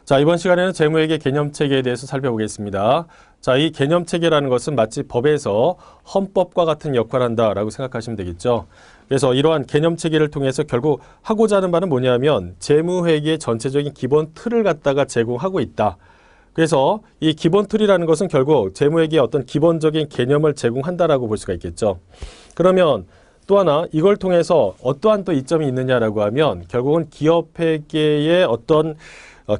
자, 이번 시간에는 재무회계 개념체계에 대해서 살펴보겠습니다. 자, 이 개념체계라는 것은 마치 법에서 헌법과 같은 역할을 한다라고 생각하시면 되겠죠. 그래서 이러한 개념체계를 통해서 결국 하고자 하는 바는 뭐냐면 재무회계의 전체적인 기본 틀을 갖다가 제공하고 있다. 그래서 이 기본 틀이라는 것은 결국 재무회계의 어떤 기본적인 개념을 제공한다라고 볼 수가 있겠죠. 그러면 또 하나 이걸 통해서 어떠한 또 이점이 있느냐라고 하면 결국은 기업회계의 어떤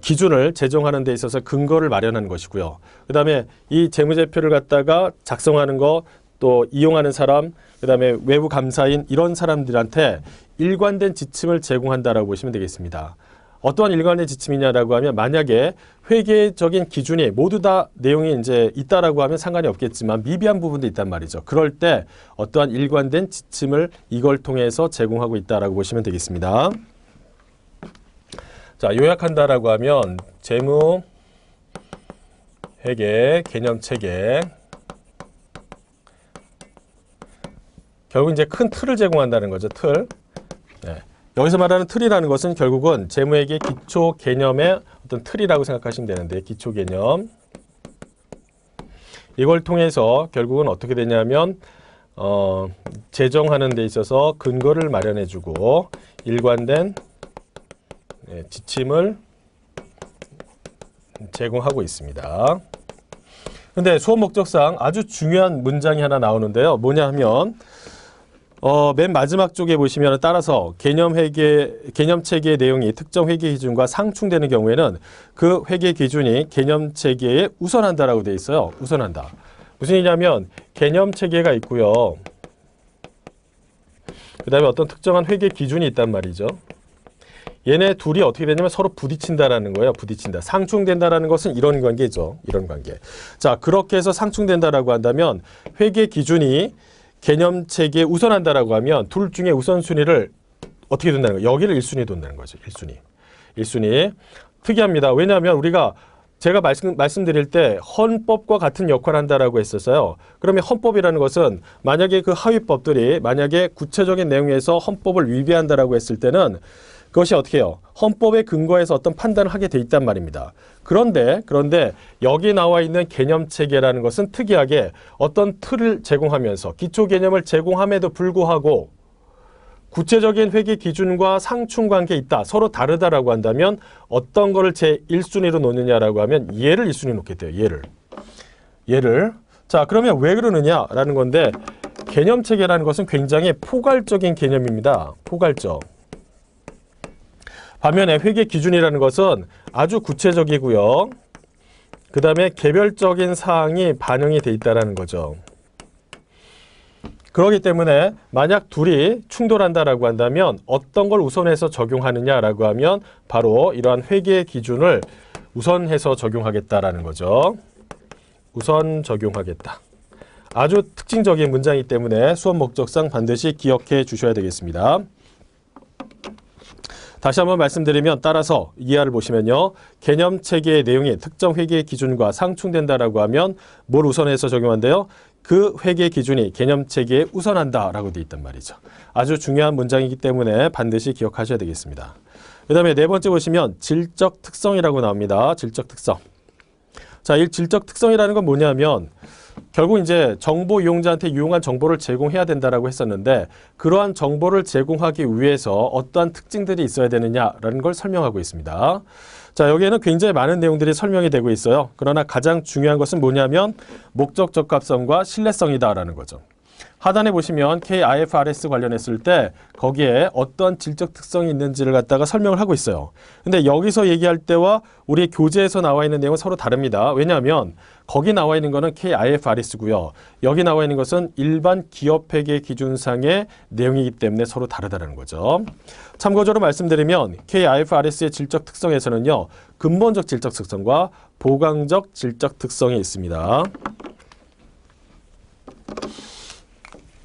기준을 제정하는 데 있어서 근거를 마련하는 것이고요. 그 다음에 이 재무제표를 갖다가 작성하는 거, 또 이용하는 사람, 그 다음에 외부 감사인 이런 사람들한테 일관된 지침을 제공한다라고 보시면 되겠습니다. 어떠한 일관된 지침이냐라고 하면 만약에 회계적인 기준이 모두 다 내용이 이제 있다라고 하면 상관이 없겠지만 미비한 부분도 있단 말이죠. 그럴 때 어떠한 일관된 지침을 이걸 통해서 제공하고 있다라고 보시면 되겠습니다. 자, 요약한다라고 하면 재무 회계 개념 체계, 결국 이제 큰 틀을 제공한다는 거죠. 틀. 네. 여기서 말하는 틀이라는 것은 결국은 재무회계 기초 개념의 어떤 틀이라고 생각하시면 되는데, 기초 개념. 이걸 통해서 결국은 어떻게 되냐면 제정하는 데 있어서 근거를 마련해주고 일관된 지침을 제공하고 있습니다. 근데 수업 목적상 아주 중요한 문장이 하나 나오는데요. 뭐냐 하면 맨 마지막 쪽에 보시면 따라서 개념체계의 내용이 특정 회계 기준과 상충되는 경우에는 그 회계 기준이 개념체계에 우선한다라고 되어 있어요. 우선한다. 무슨 얘기냐면 개념체계가 있고요. 그 다음에 어떤 특정한 회계 기준이 있단 말이죠. 얘네 둘이 어떻게 되냐면 서로 부딪힌다라는 거예요. 부딪힌다. 상충된다라는 것은 이런 관계죠. 이런 관계. 자, 그렇게 해서 상충된다라고 한다면 회계 기준이 개념체계에 우선한다라고 하면 둘 중에 우선순위를 어떻게 둔다는 거예요? 여기를 1순위 둔다는 거죠. 1순위. 1순위. 특이합니다. 왜냐하면 우리가 제가 말씀드릴 때 헌법과 같은 역할을 한다라고 했었어요. 그러면 헌법이라는 것은 만약에 그 하위법들이 만약에 구체적인 내용에서 헌법을 위배한다라고 했을 때는 그것이 어떻게 해요? 헌법에 근거해서 어떤 판단을 하게 돼 있단 말입니다. 그런데 여기 나와 있는 개념체계라는 것은 특이하게 어떤 틀을 제공하면서 기초 개념을 제공함에도 불구하고 구체적인 회계 기준과 상충관계에 있다. 서로 다르다라고 한다면 어떤 거를 제1순위로 놓느냐라고 하면 얘를 1순위 놓게 돼요. 얘를. 자, 그러면 왜 그러느냐라는 건데 개념체계라는 것은 굉장히 포괄적인 개념입니다. 포괄적. 반면에 회계 기준이라는 것은 아주 구체적이고요. 그 다음에 개별적인 사항이 반영이 돼 있다는 거죠. 그렇기 때문에 만약 둘이 충돌한다라고 한다면 어떤 걸 우선해서 적용하느냐라고 하면 바로 이러한 회계 기준을 우선해서 적용하겠다라는 거죠. 우선 적용하겠다. 아주 특징적인 문장이기 때문에 수업 목적상 반드시 기억해 주셔야 되겠습니다. 다시 한번 말씀드리면 따라서 이하를 보시면요. 개념체계의 내용이 특정 회계 기준과 상충된다라고 하면 뭘 우선해서 적용한대요? 그 회계 기준이 개념체계에 우선한다라고 되어 있단 말이죠. 아주 중요한 문장이기 때문에 반드시 기억하셔야 되겠습니다. 그 다음에 네 번째 보시면 질적 특성이라고 나옵니다. 질적 특성. 자, 이 질적 특성이라는 건 뭐냐면 결국 이제 정보 이용자한테 유용한 정보를 제공해야 된다라고 했었는데 그러한 정보를 제공하기 위해서 어떠한 특징들이 있어야 되느냐라는 걸 설명하고 있습니다. 자, 여기에는 굉장히 많은 내용들이 설명이 되고 있어요. 그러나 가장 중요한 것은 뭐냐면 목적 적합성과 신뢰성이다라는 거죠. 하단에 보시면 KIFRS 관련했을 때 거기에 어떤 질적 특성이 있는지를 갖다가 설명을 하고 있어요. 근데 여기서 얘기할 때와 우리 교재에서 나와 있는 내용은 서로 다릅니다. 왜냐하면 거기 나와 있는 거는 KIFRS고요. 여기 나와 있는 것은 일반 기업회계 기준상의 내용이기 때문에 서로 다르다는 거죠. 참고적으로 말씀드리면 KIFRS의 질적 특성에서는요. 근본적 질적 특성과 보강적 질적 특성이 있습니다.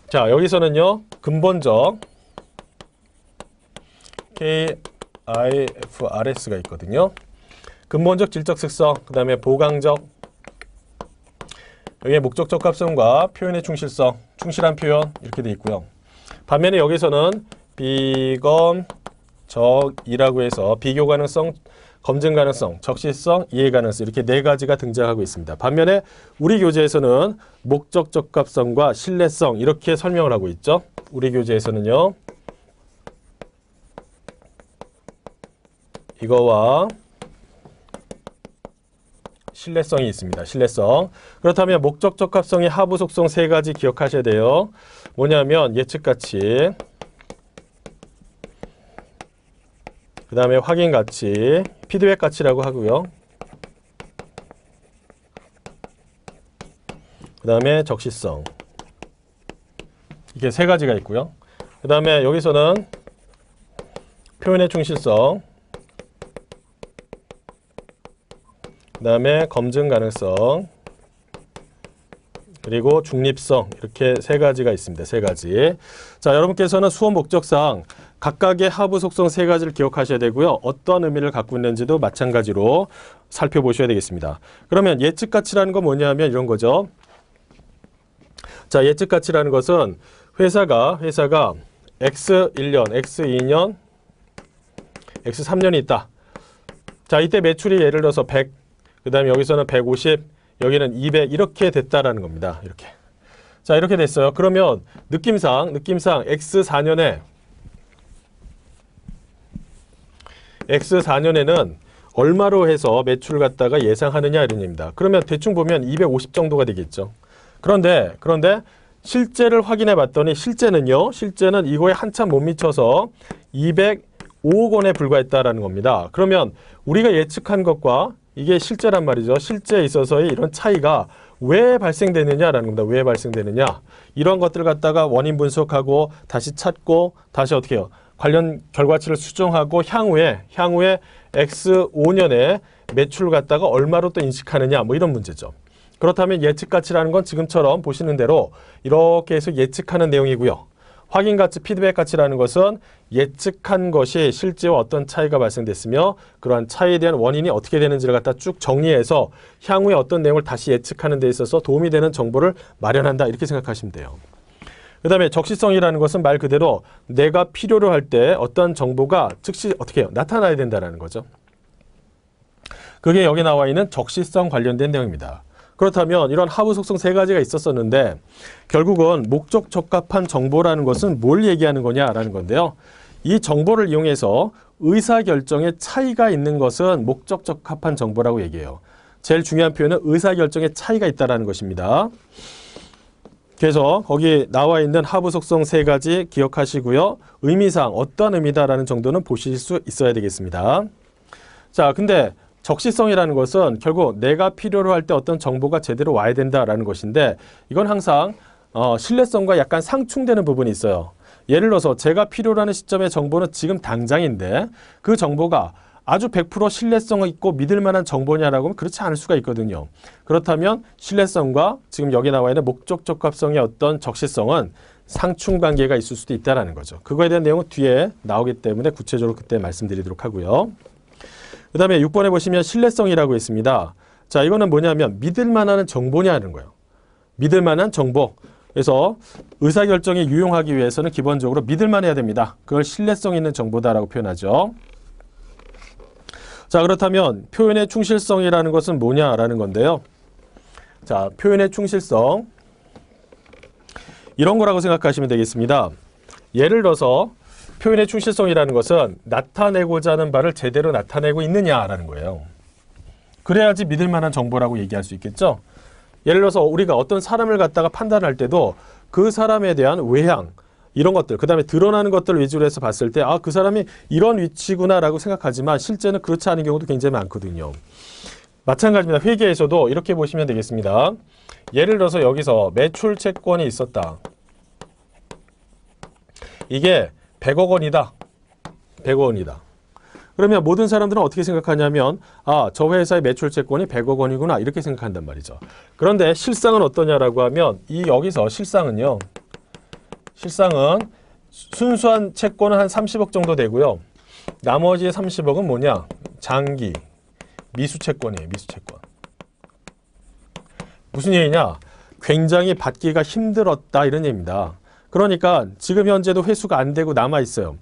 자, 여기서는요. 근본적 KIFRS가 있거든요. 근본적 질적 특성, 그 다음에 보강적, 여기에 목적 적합성과 표현의 충실성, 충실한 표현 이렇게 돼 있고요. 반면에 여기서는 비검적이라고 해서 비교 가능성, 검증 가능성, 적시성, 이해 가능성 이렇게 네 가지가 등장하고 있습니다. 반면에 우리 교재에서는 목적 적합성과 신뢰성 이렇게 설명을 하고 있죠. 우리 교재에서는요. 이거와 신뢰성이 있습니다. 신뢰성. 그렇다면 목적 적합성의 하부 속성 세 가지 기억하셔야 돼요. 뭐냐면 예측 가치, 그 다음에 확인 가치, 피드백 가치라고 하고요. 그 다음에 적시성. 이게 세 가지가 있고요. 그 다음에 여기서는 표현의 충실성, 그 다음에 검증 가능성, 그리고 중립성 이렇게 세 가지가 있습니다. 세 가지. 자, 여러분께서는 수업 목적상 각각의 하부 속성 세 가지를 기억하셔야 되고요. 어떤 의미를 갖고 있는지도 마찬가지로 살펴보셔야 되겠습니다. 그러면 예측 가치라는 건 뭐냐면 이런 거죠. 자, 예측 가치라는 것은 회사가 X1년, X2년, X3년이 있다. 자, 이때 매출이 예를 들어서 100, 그 다음에 여기서는 150, 여기는 200 이렇게 됐다라는 겁니다. 이렇게. 자, 이렇게 됐어요. 그러면 느낌상 X4년에는 얼마로 해서 매출을 갖다가 예상하느냐 이런 얘기입니다. 그러면 대충 보면 250 정도가 되겠죠. 그런데 실제를 확인해 봤더니 실제는 이거에 한참 못 미쳐서 205억 원에 불과했다라는 겁니다. 그러면 우리가 예측한 것과 이게 실제란 말이죠. 실제에 있어서의 이런 차이가 왜 발생되느냐라는 겁니다. 왜 발생되느냐. 이런 것들을 갖다가 원인 분석하고 다시 찾고 다시 어떻게 해요. 관련 결과치를 수정하고 향후에 X5년에 매출을 갖다가 얼마로 또 인식하느냐 뭐 이런 문제죠. 그렇다면 예측 가치라는 건 지금처럼 보시는 대로 이렇게 해서 예측하는 내용이고요. 확인 가치, 피드백 가치라는 것은 예측한 것이 실제와 어떤 차이가 발생됐으며 그러한 차이에 대한 원인이 어떻게 되는지를 갖다 쭉 정리해서 향후에 어떤 내용을 다시 예측하는 데 있어서 도움이 되는 정보를 마련한다 이렇게 생각하시면 돼요. 그 다음에 적시성이라는 것은 말 그대로 내가 필요로 할 때 어떤 정보가 즉시 어떻게 해요? 나타나야 된다는 거죠. 그게 여기 나와 있는 적시성 관련된 내용입니다. 그렇다면 이런 하부 속성 세 가지가 있었었는데 결국은 목적 적합한 정보라는 것은 뭘 얘기하는 거냐라는 건데요. 이 정보를 이용해서 의사결정에 차이가 있는 것은 목적 적합한 정보라고 얘기해요. 제일 중요한 표현은 의사결정에 차이가 있다는 것입니다. 그래서 거기 나와 있는 하부 속성 세 가지 기억하시고요. 의미상 어떤 의미다라는 정도는 보실 수 있어야 되겠습니다. 자, 근데 적시성이라는 것은 결국 내가 필요로 할 때 어떤 정보가 제대로 와야 된다라는 것인데 이건 항상 신뢰성과 약간 상충되는 부분이 있어요. 예를 들어서 제가 필요로 하는 시점의 정보는 지금 당장인데 그 정보가 아주 100% 신뢰성 있고 믿을 만한 정보냐라고 하면 그렇지 않을 수가 있거든요. 그렇다면 신뢰성과 지금 여기 나와 있는 목적 적합성의 어떤 적시성은 상충관계가 있을 수도 있다는 거죠. 그거에 대한 내용은 뒤에 나오기 때문에 구체적으로 그때 말씀드리도록 하고요. 그 다음에 6번에 보시면 신뢰성이라고 있습니다. 자, 이거는 뭐냐면 믿을 만한 정보냐는 거예요. 믿을 만한 정보. 그래서 의사결정에 유용하기 위해서는 기본적으로 믿을 만해야 됩니다. 그걸 신뢰성 있는 정보다라고 표현하죠. 자, 그렇다면 표현의 충실성이라는 것은 뭐냐라는 건데요. 자, 표현의 충실성. 이런 거라고 생각하시면 되겠습니다. 예를 들어서 표현의 충실성이라는 것은 나타내고자 하는 바를 제대로 나타내고 있느냐라는 거예요. 그래야지 믿을 만한 정보라고 얘기할 수 있겠죠. 예를 들어서 우리가 어떤 사람을 갖다가 판단할 때도 그 사람에 대한 외향 이런 것들, 그 다음에 드러나는 것들을 위주로 해서 봤을 때 그 사람이 이런 위치구나라고 생각하지만 실제는 그렇지 않은 경우도 굉장히 많거든요. 마찬가지입니다. 회계에서도 이렇게 보시면 되겠습니다. 예를 들어서 여기서 매출 채권이 있었다. 이게 100억 원이다. 100억 원이다. 그러면 모든 사람들은 어떻게 생각하냐면 저 회사의 매출 채권이 100억 원이구나 이렇게 생각한단 말이죠. 그런데 실상은 어떠냐라고 하면 여기서 실상은 순수한 채권은 한 30억 정도 되고요. 나머지 30억은 뭐냐? 장기, 미수채권이에요. 미수채권. 무슨 얘기냐? 굉장히 받기가 힘들었다 이런 얘기입니다. 그러니까 지금 현재도 회수가 안 되고 남아 있어요.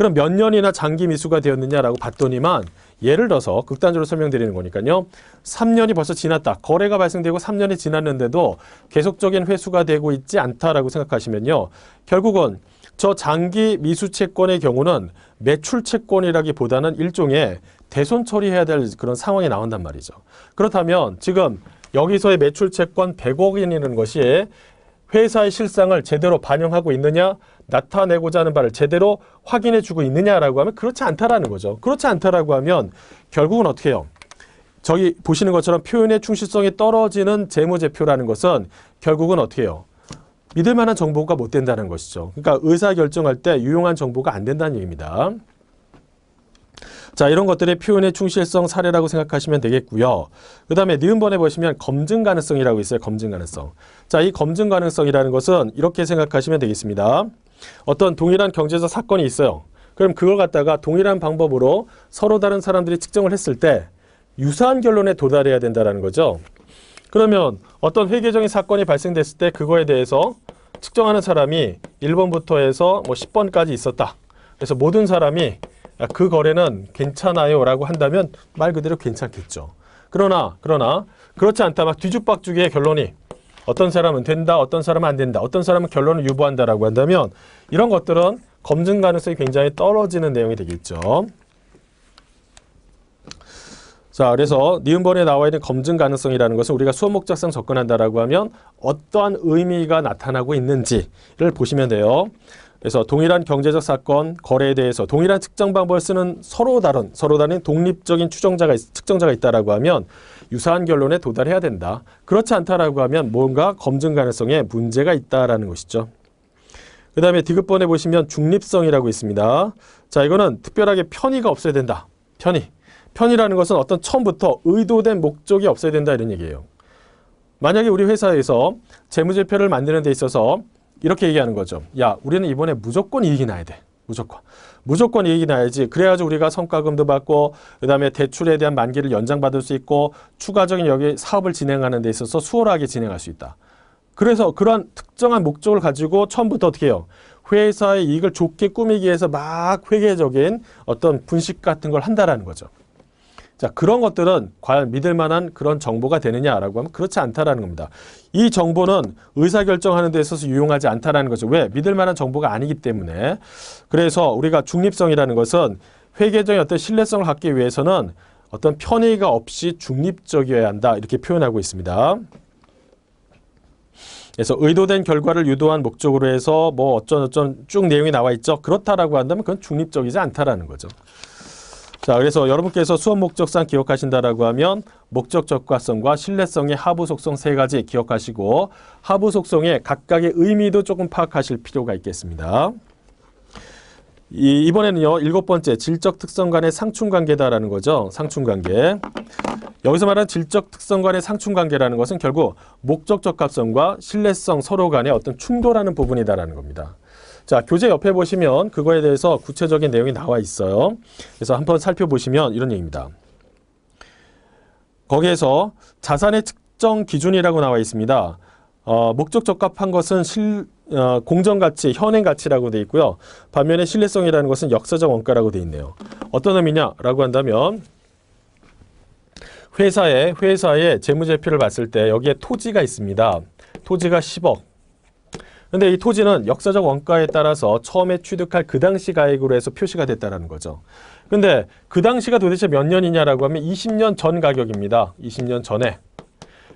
그럼 몇 년이나 장기 미수가 되었느냐라고 봤더니만 예를 들어서 극단적으로 설명드리는 거니까요. 3년이 벌써 지났다. 거래가 발생되고 3년이 지났는데도 계속적인 회수가 되고 있지 않다라고 생각하시면요. 결국은 저 장기 미수 채권의 경우는 매출 채권이라기보다는 일종의 대손 처리해야 될 그런 상황이 나온단 말이죠. 그렇다면 지금 여기서의 매출 채권 100억이라는 것이 회사의 실상을 제대로 반영하고 있느냐, 나타내고자 하는 바를 제대로 확인해주고 있느냐라고 하면 그렇지 않다라는 거죠. 그렇지 않다라고 하면 결국은 어떻게 해요? 저기 보시는 것처럼 표현의 충실성이 떨어지는 재무제표라는 것은 결국은 어떻게 해요? 믿을 만한 정보가 못 된다는 것이죠. 그러니까 의사결정할 때 유용한 정보가 안 된다는 얘기입니다. 자, 이런 것들의 표현의 충실성 사례라고 생각하시면 되겠고요. 그 다음에 니은번에 보시면 검증 가능성이라고 있어요. 검증 가능성. 자, 이 검증 가능성이라는 것은 이렇게 생각하시면 되겠습니다. 어떤 동일한 경제적 사건이 있어요. 그럼 그걸 갖다가 동일한 방법으로 서로 다른 사람들이 측정을 했을 때 유사한 결론에 도달해야 된다는 거죠. 그러면 어떤 회계적인 사건이 발생됐을 때 그거에 대해서 측정하는 사람이 1번부터 해서 뭐 10번까지 있었다. 그래서 모든 사람이 그 거래는 괜찮아요 라고 한다면 말 그대로 괜찮겠죠. 그러나 그렇지 않다. 막 뒤죽박죽의 결론이 어떤 사람은 된다, 어떤 사람은 안 된다, 어떤 사람은 결론을 유보한다라고 한다면 이런 것들은 검증 가능성이 굉장히 떨어지는 내용이 되겠죠. 자, 그래서 니은번에 나와 있는 검증 가능성이라는 것은 우리가 수업 목적상 접근한다라고 하면 어떠한 의미가 나타나고 있는지를 보시면 돼요. 그래서 동일한 경제적 사건, 거래에 대해서 동일한 측정 방법을 쓰는 서로 다른 독립적인 측정자가 있다라고 하면 유사한 결론에 도달해야 된다. 그렇지 않다라고 하면 뭔가 검증 가능성에 문제가 있다라는 것이죠. 그 다음에 디귿번에 보시면 중립성이라고 있습니다. 자, 이거는 특별하게 편의가 없어야 된다. 편의라는 것은 어떤 처음부터 의도된 목적이 없어야 된다 이런 얘기예요. 만약에 우리 회사에서 재무제표를 만드는 데 있어서 이렇게 얘기하는 거죠. 야, 우리는 이번에 무조건 이익이 나야 돼. 무조건 이익이 나야지. 그래야지 우리가 성과금도 받고 그 다음에 대출에 대한 만기를 연장받을 수 있고 추가적인 여기 사업을 진행하는 데 있어서 수월하게 진행할 수 있다. 그래서 그러한 특정한 목적을 가지고 처음부터 어떻게 해요? 회사의 이익을 좋게 꾸미기 위해서 막 회계적인 어떤 분식 같은 걸 한다라는 거죠. 자, 그런 것들은 과연 믿을 만한 그런 정보가 되느냐라고 하면 그렇지 않다라는 겁니다. 이 정보는 의사결정하는 데 있어서 유용하지 않다라는 거죠. 왜? 믿을 만한 정보가 아니기 때문에. 그래서 우리가 중립성이라는 것은 회계적인 어떤 신뢰성을 갖기 위해서는 어떤 편의가 없이 중립적이어야 한다. 이렇게 표현하고 있습니다. 그래서 의도된 결과를 유도한 목적으로 해서 뭐 어쩐 쭉 내용이 나와 있죠. 그렇다라고 한다면 그건 중립적이지 않다라는 거죠. 자, 그래서 여러분께서 수업 목적상 기억하신다라고 하면 목적 적합성과 신뢰성의 하부 속성 세 가지 기억하시고 하부 속성의 각각의 의미도 조금 파악하실 필요가 있겠습니다. 이번에는요, 7번째 질적 특성 간의 상충관계다라는 거죠. 상충관계. 여기서 말하는 질적 특성 간의 상충관계라는 것은 결국 목적 적합성과 신뢰성 서로 간의 어떤 충돌하는 부분이다라는 겁니다. 자, 교재 옆에 보시면 그거에 대해서 구체적인 내용이 나와 있어요. 그래서 한번 살펴보시면 이런 얘기입니다. 거기에서 자산의 측정 기준이라고 나와 있습니다. 목적 적합한 것은 공정가치, 현행가치라고 되어 있고요. 반면에 신뢰성이라는 것은 역사적 원가라고 되어 있네요. 어떤 의미냐라고 한다면 회사의 재무제표를 봤을 때 여기에 토지가 있습니다. 토지가 10억. 근데 이 토지는 역사적 원가에 따라서 처음에 취득할 그 당시 가액으로 해서 표시가 됐다는 거죠. 근데 그 당시가 도대체 몇 년이냐라고 하면 20년 전 가격입니다. 20년 전에.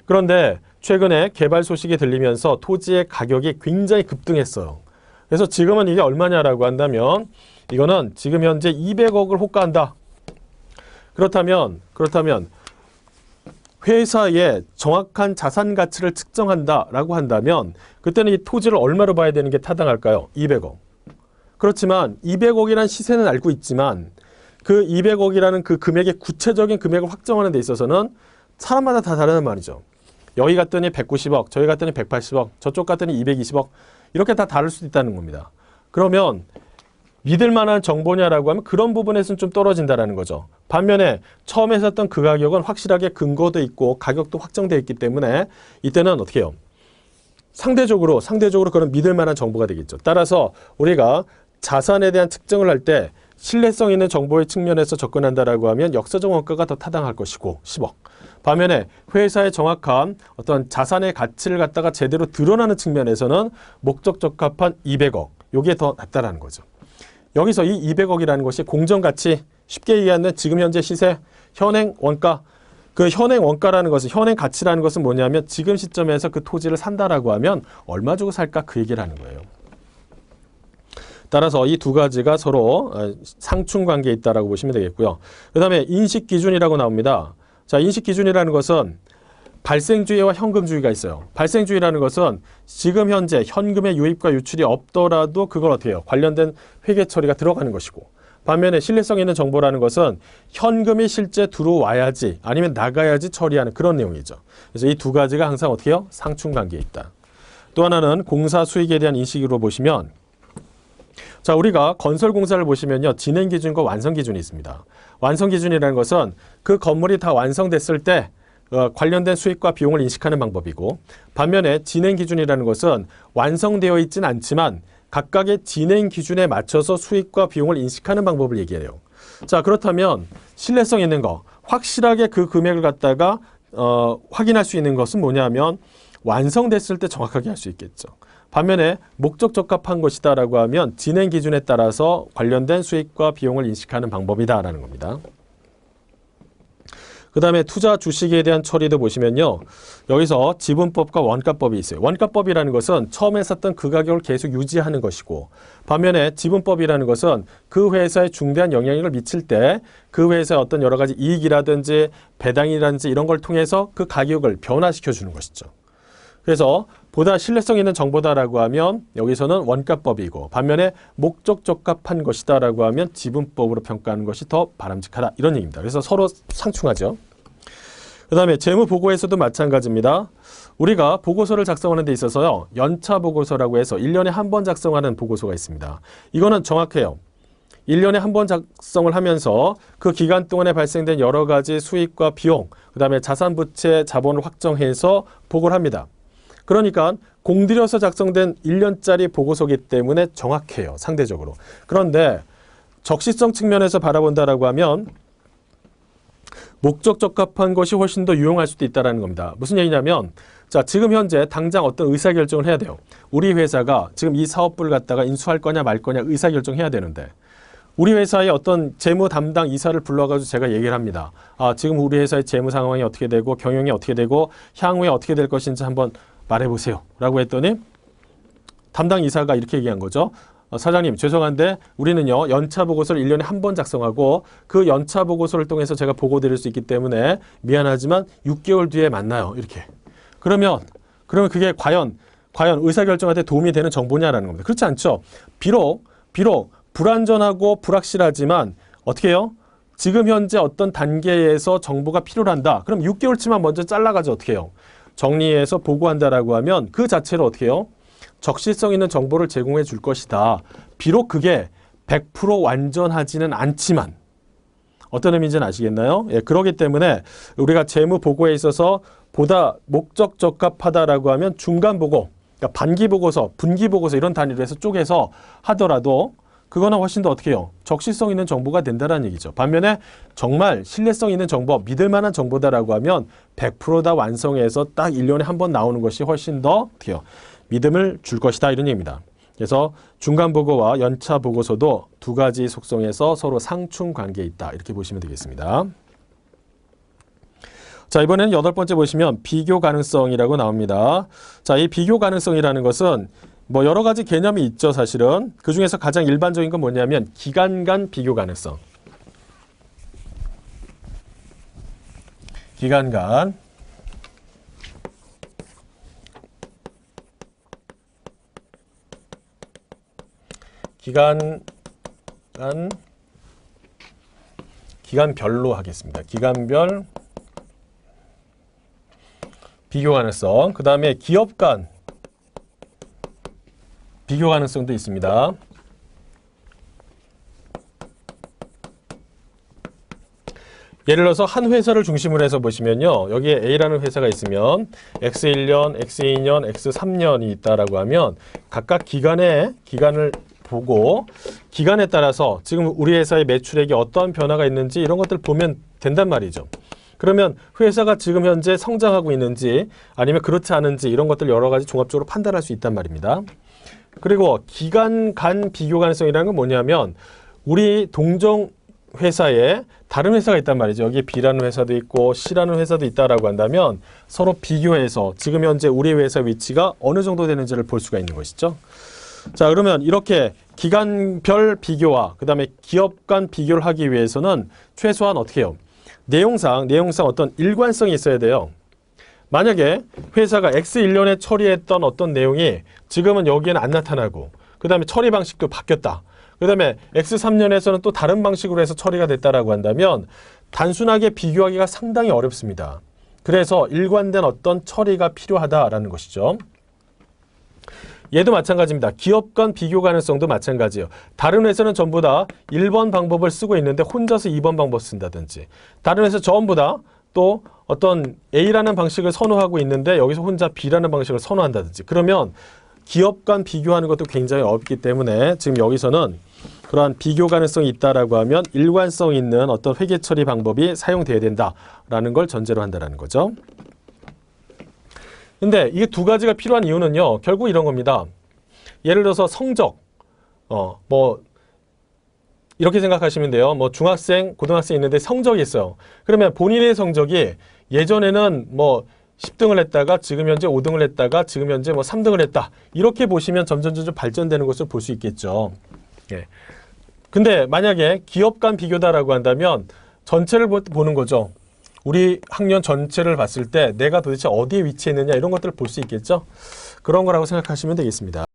그런데 최근에 개발 소식이 들리면서 토지의 가격이 굉장히 급등했어요. 그래서 지금은 이게 얼마냐라고 한다면 이거는 지금 현재 200억을 호가한다. 그렇다면 회사의 정확한 자산 가치를 측정한다라고 한다면 그때는 이 토지를 얼마로 봐야 되는 게 타당할까요? 200억. 그렇지만 200억이라는 시세는 알고 있지만 그 200억이라는 그 금액의 구체적인 금액을 확정하는 데 있어서는 사람마다 다 다르단 말이죠. 여기 갔더니 190억, 저기 갔더니 180억, 저쪽 갔더니 220억 이렇게 다 다를 수도 있다는 겁니다. 그러면 믿을 만한 정보냐라고 하면 그런 부분에서는 좀 떨어진다는 거죠. 반면에 처음에 썼던 그 가격은 확실하게 근거도 있고 가격도 확정되어 있기 때문에 이때는 어떻게 해요? 상대적으로 그런 믿을 만한 정보가 되겠죠. 따라서 우리가 자산에 대한 측정을 할 때 신뢰성 있는 정보의 측면에서 접근한다라고 하면 역사적 원가가 더 타당할 것이고 10억. 반면에 회사의 정확한 어떤 자산의 가치를 갖다가 제대로 드러나는 측면에서는 목적 적합한 200억. 요게 더 낫다라는 거죠. 여기서 이 200억이라는 것이 공정가치, 쉽게 얘기하면 지금 현재 시세, 현행 원가, 그 현행 원가라는 것은, 현행 가치라는 것은 뭐냐면 지금 시점에서 그 토지를 산다라고 하면 얼마 주고 살까 그 얘기를 하는 거예요. 따라서 이 두 가지가 서로 상충관계에 있다라고 보시면 되겠고요. 그 다음에 인식기준이라고 나옵니다. 자, 인식기준이라는 것은 발생주의와 현금주의가 있어요. 발생주의라는 것은 지금 현재 현금의 유입과 유출이 없더라도 그걸 어떻게 해요? 관련된 회계 처리가 들어가는 것이고, 반면에 신뢰성 있는 정보라는 것은 현금이 실제 들어와야지 아니면 나가야지 처리하는 그런 내용이죠. 그래서 이 두 가지가 항상 어떻게 해요? 상충관계에 있다. 또 하나는 공사 수익에 대한 인식으로 보시면, 자, 우리가 건설 공사를 보시면요, 진행 기준과 완성 기준이 있습니다. 완성 기준이라는 것은 그 건물이 다 완성됐을 때 관련된 수익과 비용을 인식하는 방법이고, 반면에 진행 기준이라는 것은 완성되어 있지는 않지만 각각의 진행 기준에 맞춰서 수익과 비용을 인식하는 방법을 얘기해요. 자, 그렇다면 신뢰성 있는 거, 확실하게 그 금액을 갖다가 확인할 수 있는 것은 뭐냐면 완성됐을 때 정확하게 할 수 있겠죠. 반면에 목적 적합한 것이다라고 하면 진행 기준에 따라서 관련된 수익과 비용을 인식하는 방법이다라는 겁니다. 그 다음에 투자 주식에 대한 처리도 보시면요, 여기서 지분법과 원가법이 있어요. 원가법이라는 것은 처음에 샀던 그 가격을 계속 유지하는 것이고, 반면에 지분법이라는 것은 그 회사에 중대한 영향력을 미칠 때 그 회사의 어떤 여러 가지 이익이라든지 배당이라든지 이런 걸 통해서 그 가격을 변화시켜 주는 것이죠. 그래서 보다 신뢰성 있는 정보다라고 하면 여기서는 원가법이고, 반면에 목적 적합한 것이다라고 하면 지분법으로 평가하는 것이 더 바람직하다, 이런 얘기입니다. 그래서 서로 상충하죠. 그 다음에 재무보고에서도 마찬가지입니다. 우리가 보고서를 작성하는 데 있어서요, 연차 보고서라고 해서 1년에 한 번 작성하는 보고서가 있습니다. 이거는 정확해요. 1년에 한 번 작성을 하면서 그 기간 동안에 발생된 여러 가지 수익과 비용, 그 다음에 자산 부채 자본을 확정해서 보고를 합니다. 그러니까 공들여서 작성된 1년짜리 보고서이기 때문에 정확해요, 상대적으로. 그런데 적시성 측면에서 바라본다라고 하면 목적 적합한 것이 훨씬 더 유용할 수도 있다는 겁니다. 무슨 얘기냐면, 자, 지금 현재 당장 어떤 의사결정을 해야 돼요. 우리 회사가 지금 이 사업부를 갖다가 인수할 거냐 말 거냐 의사결정해야 되는데, 우리 회사의 어떤 재무 담당 이사를 불러가지고 제가 얘기를 합니다. 아, 지금 우리 회사의 재무 상황이 어떻게 되고 경영이 어떻게 되고 향후에 어떻게 될 것인지 한번 말해보세요 라고 했더니 담당 이사가 이렇게 얘기한 거죠. 사장님, 죄송한데 우리는요, 연차 보고서를 1년에 한 번 작성하고 그 연차 보고서를 통해서 제가 보고 드릴 수 있기 때문에 미안하지만 6개월 뒤에 만나요, 이렇게. 그러면 그게 과연 의사결정한테 도움이 되는 정보냐라는 겁니다. 그렇지 않죠. 비록 불안전하고 불확실하지만 어떻게 해요? 지금 현재 어떤 단계에서 정보가 필요한다. 그럼 6개월치만 먼저 잘라가지고 어떻게 해요? 정리해서 보고한다라고 하면 그 자체로 어떻게 해요? 적시성 있는 정보를 제공해 줄 것이다. 비록 그게 100% 완전하지는 않지만, 어떤 의미인지는 아시겠나요? 예, 그렇기 때문에 우리가 재무 보고에 있어서 보다 목적 적합하다라고 하면 중간 보고, 그러니까 반기 보고서, 분기 보고서 이런 단위로 해서 쪼개서 하더라도 그거는 훨씬 더 어떻게 해요? 적시성 있는 정보가 된다는 얘기죠. 반면에 정말 신뢰성 있는 정보, 믿을 만한 정보다라고 하면 100% 다 완성해서 딱 1년에 한 번 나오는 것이 훨씬 더 어떻게 해요? 믿음을 줄 것이다, 이런 얘기입니다. 그래서 중간 보고와 연차 보고서도 두 가지 속성에서 서로 상충 관계에 있다, 이렇게 보시면 되겠습니다. 자, 이번에는 8번째 보시면 비교 가능성이라고 나옵니다. 자, 이 비교 가능성이라는 것은 뭐 여러 가지 개념이 있죠, 사실은. 그 중에서 가장 일반적인 건 뭐냐면 기간 간 비교 가능성. 기간 간 기간별로 하겠습니다. 기간별 비교 가능성. 그 다음에 기업 간 비교 가능성도 있습니다. 예를 들어서 한 회사를 중심으로 해서 보시면요, 여기에 A라는 회사가 있으면 X1년, X2년, X3년이 있다라고 하면 각각 기간을 보고 기간에 따라서 지금 우리 회사의 매출액이 어떠한 변화가 있는지 이런 것들 보면 된단 말이죠. 그러면 회사가 지금 현재 성장하고 있는지 아니면 그렇지 않은지 이런 것들 여러 가지 종합적으로 판단할 수 있단 말입니다. 그리고 기간 간 비교 가능성이라는 건 뭐냐면 우리 동종 회사에 다른 회사가 있단 말이죠. 여기에 B라는 회사도 있고 C라는 회사도 있다라고 한다면 서로 비교해서 지금 현재 우리 회사 위치가 어느 정도 되는지를 볼 수가 있는 것이죠. 자, 그러면 이렇게 기간별 비교와 그 다음에 기업 간 비교를 하기 위해서는 최소한 어떻게 해요? 내용상 어떤 일관성이 있어야 돼요. 만약에 회사가 X1년에 처리했던 어떤 내용이 지금은 여기에는 안 나타나고 그 다음에 처리 방식도 바뀌었다. 그 다음에 X3년에서는 또 다른 방식으로 해서 처리가 됐다라고 한다면 단순하게 비교하기가 상당히 어렵습니다. 그래서 일관된 어떤 처리가 필요하다라는 것이죠. 얘도 마찬가지입니다. 기업 간 비교 가능성도 마찬가지예요. 다른 회사는 전부 다 1번 방법을 쓰고 있는데 혼자서 2번 방법 쓴다든지 다른 회사 전부 다 또 어떤 A라는 방식을 선호하고 있는데 여기서 혼자 B라는 방식을 선호한다든지 그러면 기업 간 비교하는 것도 굉장히 어렵기 때문에 지금 여기서는 그러한 비교 가능성이 있다라고 하면 일관성 있는 어떤 회계 처리 방법이 사용돼야 된다라는 걸 전제로 한다라는 거죠. 근데 이게 두 가지가 필요한 이유는요. 결국 이런 겁니다. 예를 들어서 성적, 뭐 이렇게 생각하시면 돼요. 뭐 중학생, 고등학생 있는데 성적이 있어요. 그러면 본인의 성적이 예전에는 뭐 10등을 했다가 지금 현재 5등을 했다가 지금 현재 뭐 3등을 했다. 이렇게 보시면 점점 발전되는 것을 볼 수 있겠죠. 예. 근데 만약에 기업 간 비교다라고 한다면 전체를 보는 거죠. 우리 학년 전체를 봤을 때 내가 도대체 어디에 위치했느냐 이런 것들을 볼 수 있겠죠. 그런 거라고 생각하시면 되겠습니다.